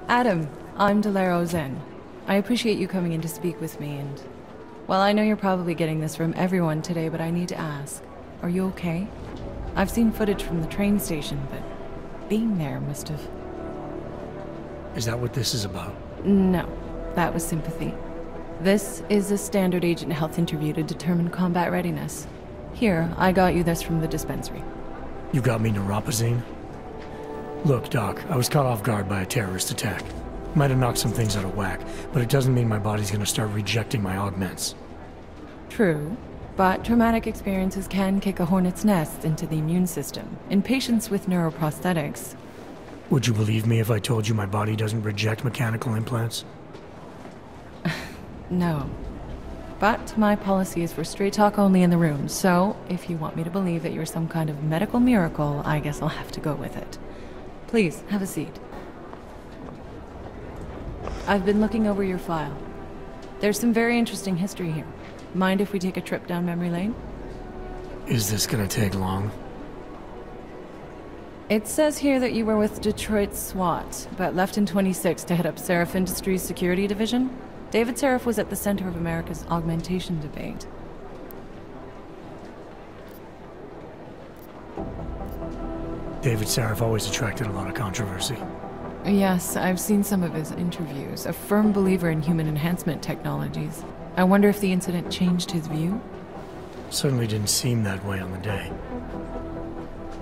Adam, I'm Delaro Zen. I appreciate you coming in to speak with me, and... well, I know you're probably getting this from everyone today, but I need to ask. Are you okay? I've seen footage from the train station, but being there must have... Is that what this is about? No, that was sympathy. This is a standard agent health interview to determine combat readiness. Here, I got you this from the dispensary. You got me neuropazine? Look, Doc, I was caught off guard by a terrorist attack. Might have knocked some things out of whack, but it doesn't mean my body's gonna start rejecting my augments. True, but traumatic experiences can kick a hornet's nest into the immune system. In patients with neuroprosthetics... Would you believe me if I told you my body doesn't reject mechanical implants? No. But my policy is for straight talk only in the room, so if you want me to believe that you're some kind of medical miracle, I guess I'll have to go with it. Please, have a seat. I've been looking over your file. There's some very interesting history here. Mind if we take a trip down memory lane? Is this gonna take long? It says here that you were with Detroit SWAT, but left in 26 to head up Seraph Industries' security division. David Seraph was at the center of America's augmentation debate. David Seraph always attracted a lot of controversy. Yes, I've seen some of his interviews. A firm believer in human enhancement technologies. I wonder if the incident changed his view? Certainly didn't seem that way on the day.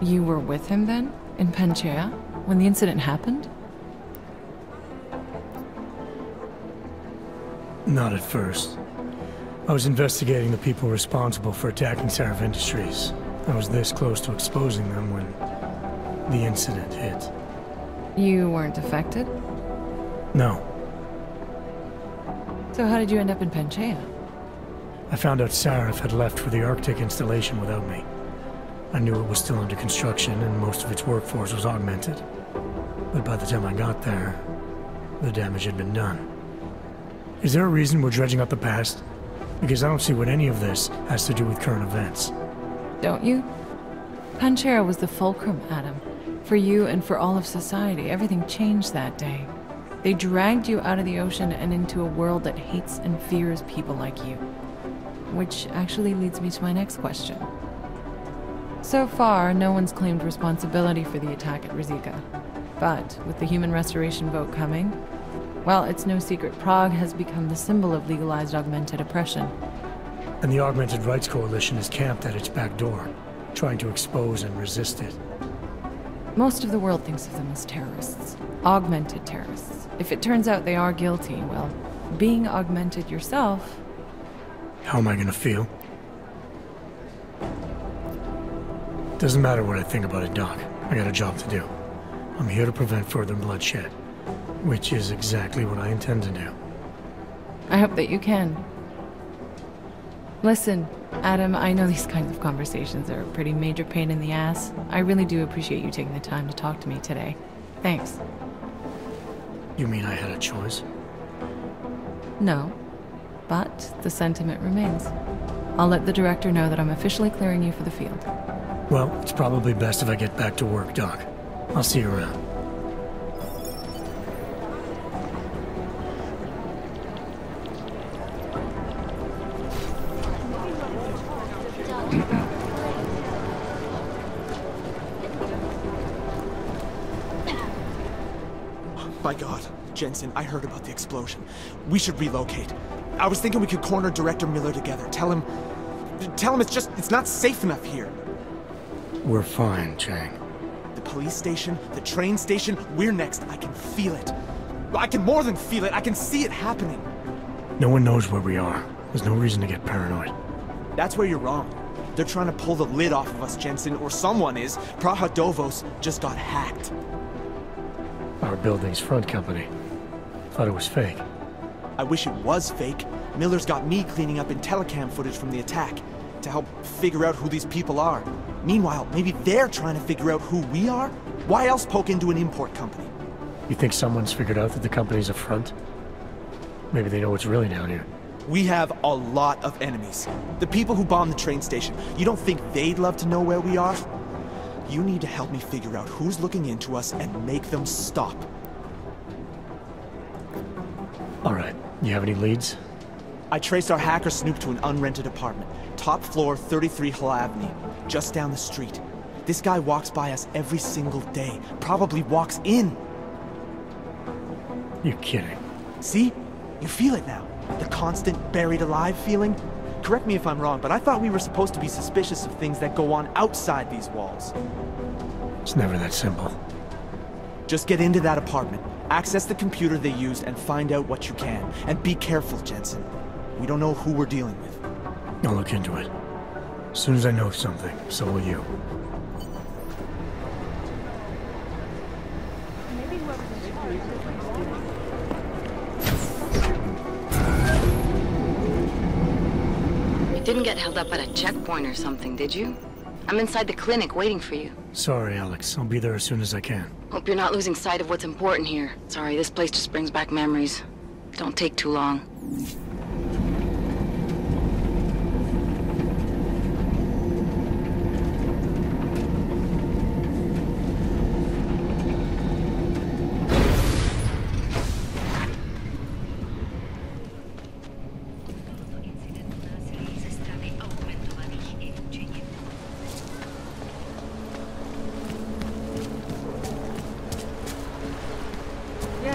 You were with him then? In Panchea? When the incident happened? Not at first. I was investigating the people responsible for attacking Seraph Industries. I was this close to exposing them when the incident hit. You weren't affected? No. So how did you end up in Panchea? I found out Seraph had left for the Arctic installation without me. I knew it was still under construction and most of its workforce was augmented. But by the time I got there, the damage had been done. Is there a reason we're dredging up the past? Because I don't see what any of this has to do with current events. Don't you? Panchea was the fulcrum, Adam. For you and for all of society, everything changed that day. They dragged you out of the ocean and into a world that hates and fears people like you. Which actually leads me to my next question. So far, no one's claimed responsibility for the attack at Rizika. But with the human restoration vote coming, well, it's no secret Prague has become the symbol of legalized augmented oppression. And the Augmented Rights Coalition is camped at its back door, trying to expose and resist it. Most of the world thinks of them as terrorists. Augmented terrorists. If it turns out they are guilty, well, being augmented yourself... How am I gonna feel? Doesn't matter what I think about it, Doc. I got a job to do. I'm here to prevent further bloodshed. Which is exactly what I intend to do. I hope that you can. Listen, Adam, I know these kinds of conversations are a pretty major pain in the ass. I really do appreciate you taking the time to talk to me today. Thanks. You mean I had a choice? No, but the sentiment remains. I'll let the director know that I'm officially clearing you for the field. Well, it's probably best if I get back to work, Doc. I'll see you around. My God, Jensen, I heard about the explosion. We should relocate. I was thinking we could corner Director Miller together. Tell him it's not safe enough here. We're fine, Chang. The police station, the train station, we're next. I can feel it. I can more than feel it. I can see it happening. No one knows where we are. There's no reason to get paranoid. That's where you're wrong. They're trying to pull the lid off of us, Jensen, or someone is. Praha Dovos just got hacked. Our building's front company. Thought it was fake. I wish it was fake. Miller's got me cleaning up IntelliCam footage from the attack to help figure out who these people are. Meanwhile, maybe they're trying to figure out who we are? Why else poke into an import company? You think someone's figured out that the company's a front? Maybe they know what's really down here. We have a lot of enemies. The people who bombed the train station. You don't think they'd love to know where we are? You need to help me figure out who's looking into us and make them stop. Alright, you have any leads? I traced our hacker snoop to an unrented apartment. Top floor, 33 Hull Avenue. Just down the street. This guy walks by us every single day. Probably walks in. You're kidding. See? You feel it now. The constant buried alive feeling. Correct me if I'm wrong, but I thought we were supposed to be suspicious of things that go on outside these walls. It's never that simple. Just get into that apartment, access the computer they used, and find out what you can. And be careful, Jensen. We don't know who we're dealing with. I'll look into it. As soon as I know something, so will you. Didn't get held up at a checkpoint or something, did you? I'm inside the clinic waiting for you. Sorry, Alex. I'll be there as soon as I can. Hope you're not losing sight of what's important here. Sorry, this place just brings back memories. Don't take too long.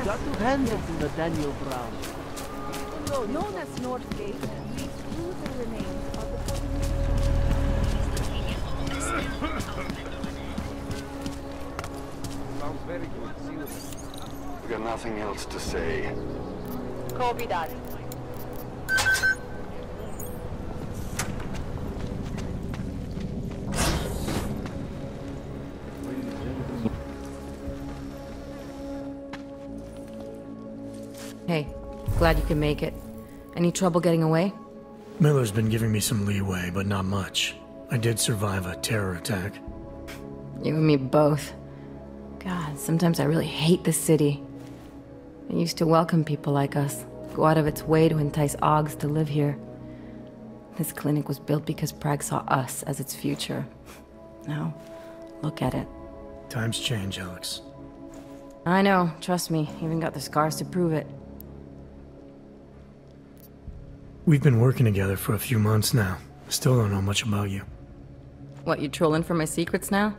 Got to hand it to the Daniel Brown. Known as Northgate, these brutal remains of the Sounds very good. We got nothing else to say. Copy that. Hey, glad you can make it. Any trouble getting away? Miller's been giving me some leeway, but not much. I did survive a terror attack. You and me both. God, sometimes I really hate this city. It used to welcome people like us, go out of its way to entice Augs to live here. This clinic was built because Prague saw us as its future. Now, look at it. Times change, Alex. I know, trust me, even got the scars to prove it. We've been working together for a few months now. Still don't know much about you. What, you trolling for my secrets now?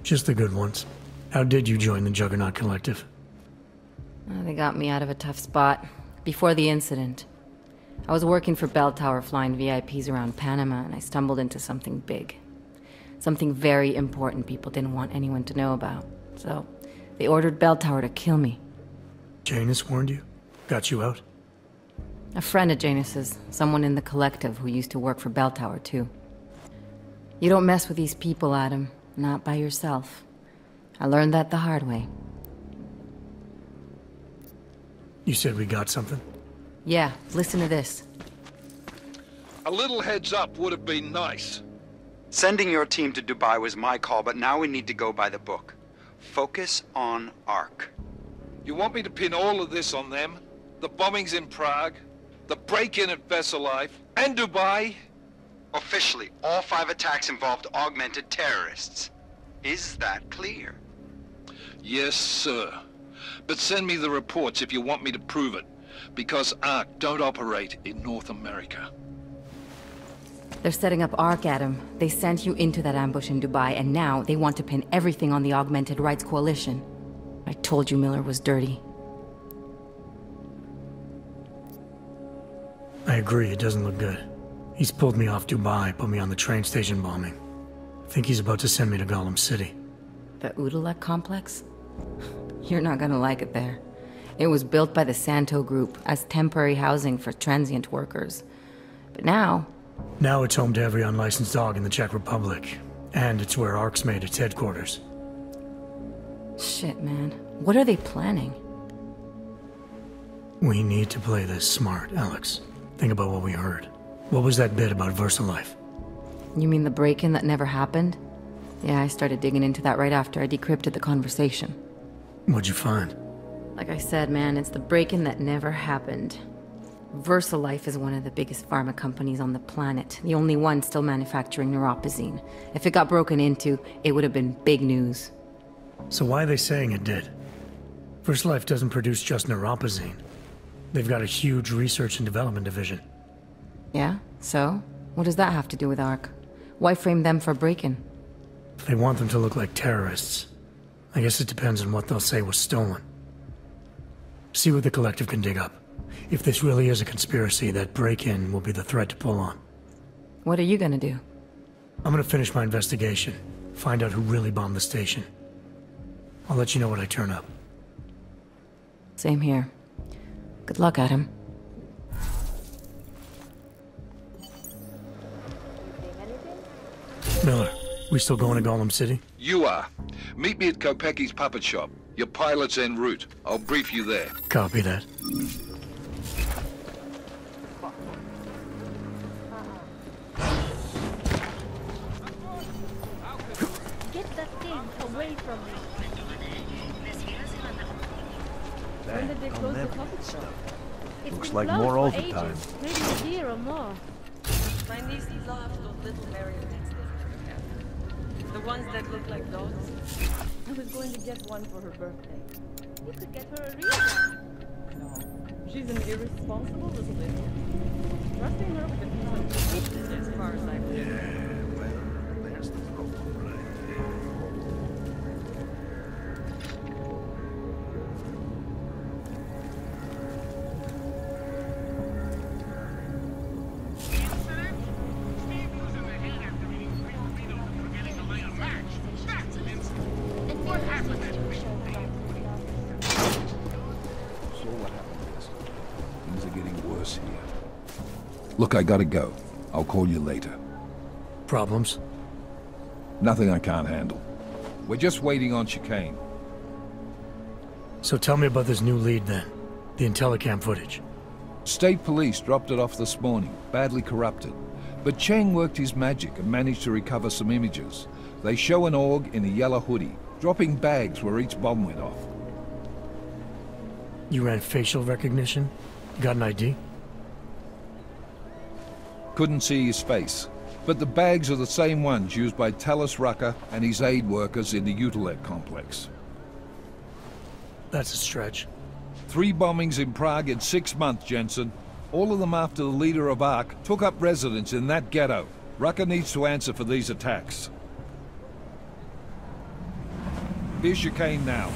Just the good ones. How did you join the Juggernaut Collective? They got me out of a tough spot. Before the incident. I was working for Bell Tower flying VIPs around Panama, and I stumbled into something big. Something very important people didn't want anyone to know about. So, they ordered Bell Tower to kill me. Janus warned you? Got you out? A friend of Janus's, someone in the collective who used to work for Bell Tower too. You don't mess with these people, Adam. Not by yourself. I learned that the hard way. You said we got something? Yeah, listen to this. A little heads up would have been nice. Sending your team to Dubai was my call, but now we need to go by the book. Focus on Ark. You want me to pin all of this on them? The bombings in Prague, the break-in at Veselife, and Dubai? Officially, all 5 attacks involved augmented terrorists. Is that clear? Yes, sir. But send me the reports if you want me to prove it, because Ark don't operate in North America. They're setting up Ark, Adam. They sent you into that ambush in Dubai, and now they want to pin everything on the Augmented Rights Coalition. I told you Miller was dirty. I agree, it doesn't look good. He's pulled me off Dubai, put me on the train station bombing. I think he's about to send me to Gollum City. The Udalek complex? You're not gonna like it there. It was built by the Santo Group as temporary housing for transient workers. But now... Now it's home to every unlicensed dog in the Czech Republic. And it's where Ark's made its headquarters. Shit, man. What are they planning? We need to play this smart, Alex. Think about what we heard. What was that bit about VersaLife? You mean the break-in that never happened? Yeah, I started digging into that right after I decrypted the conversation. What'd you find? Like I said, man, it's the break-in that never happened. VersaLife is one of the biggest pharma companies on the planet. The only one still manufacturing neuropozyne. If it got broken into, it would have been big news. So why are they saying it did? VersaLife doesn't produce just neuropozyne. They've got a huge research and development division. Yeah? So? What does that have to do with ARC? Why frame them for break-in? They want them to look like terrorists. I guess it depends on what they'll say was stolen. See what the Collective can dig up. If this really is a conspiracy, that break-in will be the thread to pull on. What are you gonna do? I'm gonna finish my investigation. Find out who really bombed the station. I'll let you know when I turn up. Same here. Good luck, Adam. Miller, we still going to Golem City? You are. Meet me at Kopecki's puppet shop. Your pilot's en route. I'll brief you there. Copy that. Get that thing away from me. When did they close the puppet shop? It's Looks been like closed more for overtime. ages. Maybe a year or more. My niece loves those little marionettes they have. The ones that look like dogs. I was going to get one for her birthday. You could get her a real one. No, she's an irresponsible little idiot. Trusting her with a piece of business as far as I know. Yeah, well, there's the problem, right? Look, I gotta go. I'll call you later. Problems? Nothing I can't handle. We're just waiting on chicane. So tell me about this new lead then. The Intellicam footage. State police dropped it off this morning, badly corrupted. But Cheng worked his magic and managed to recover some images. They show an org in a yellow hoodie, dropping bags where each bomb went off. You ran facial recognition? You got an ID? Couldn't see his face, but the bags are the same ones used by Talos Rucker and his aid workers in the Utilec complex. That's a stretch. 3 bombings in Prague in 6 months, Jensen. All of them after the leader of ARC took up residence in that ghetto. Rucker needs to answer for these attacks. Here's chicane now.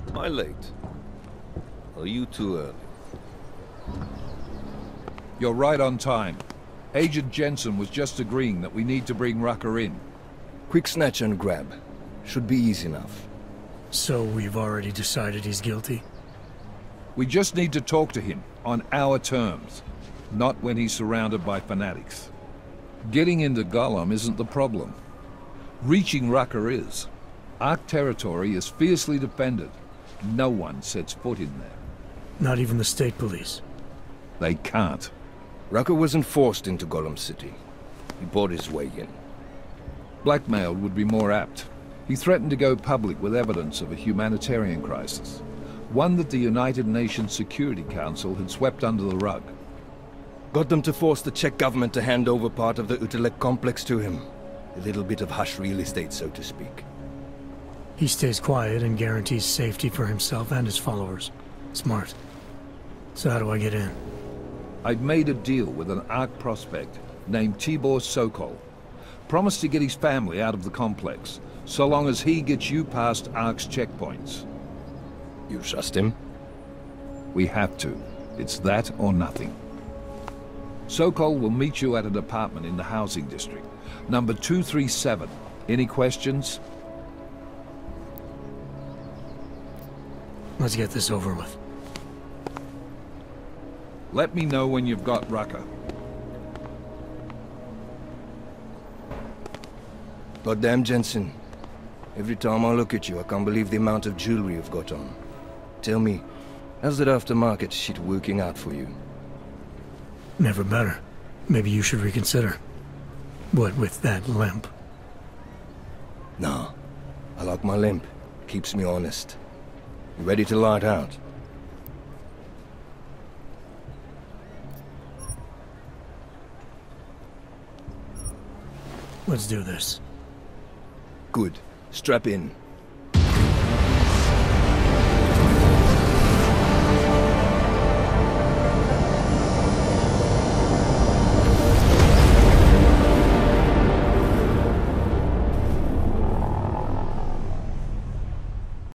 Am I late? Are you too early? You're right on time. Agent Jensen was just agreeing that we need to bring Rucker in. Quick snatch and grab. Should be easy enough. So we've already decided he's guilty? We just need to talk to him on our terms, not when he's surrounded by fanatics. Getting into Golem isn't the problem. Reaching Rucker is. ARC territory is fiercely defended. No one sets foot in there. Not even the state police? They can't. Rucker wasn't forced into Golem City. He bought his way in. Blackmailed would be more apt. He threatened to go public with evidence of a humanitarian crisis. One that the United Nations Security Council had swept under the rug. Got them to force the Czech government to hand over part of the Utilec complex to him. A little bit of hush real estate, so to speak. He stays quiet and guarantees safety for himself and his followers. Smart. So how do I get in? I've made a deal with an ARC prospect named Tibor Sokol. Promised to get his family out of the complex, so long as he gets you past ARC's checkpoints. You trust him? We have to. It's that or nothing. Sokol will meet you at an apartment in the housing district. Number 237. Any questions? Let's get this over with. Let me know when you've got Rucker. Goddamn, Jensen. Every time I look at you, I can't believe the amount of jewelry you've got on. Tell me, how's that aftermarket shit working out for you? Never better. Maybe you should reconsider. What with that limp? Nah, I like my limp. Keeps me honest. You ready to light out? Let's do this. Good. Strap in.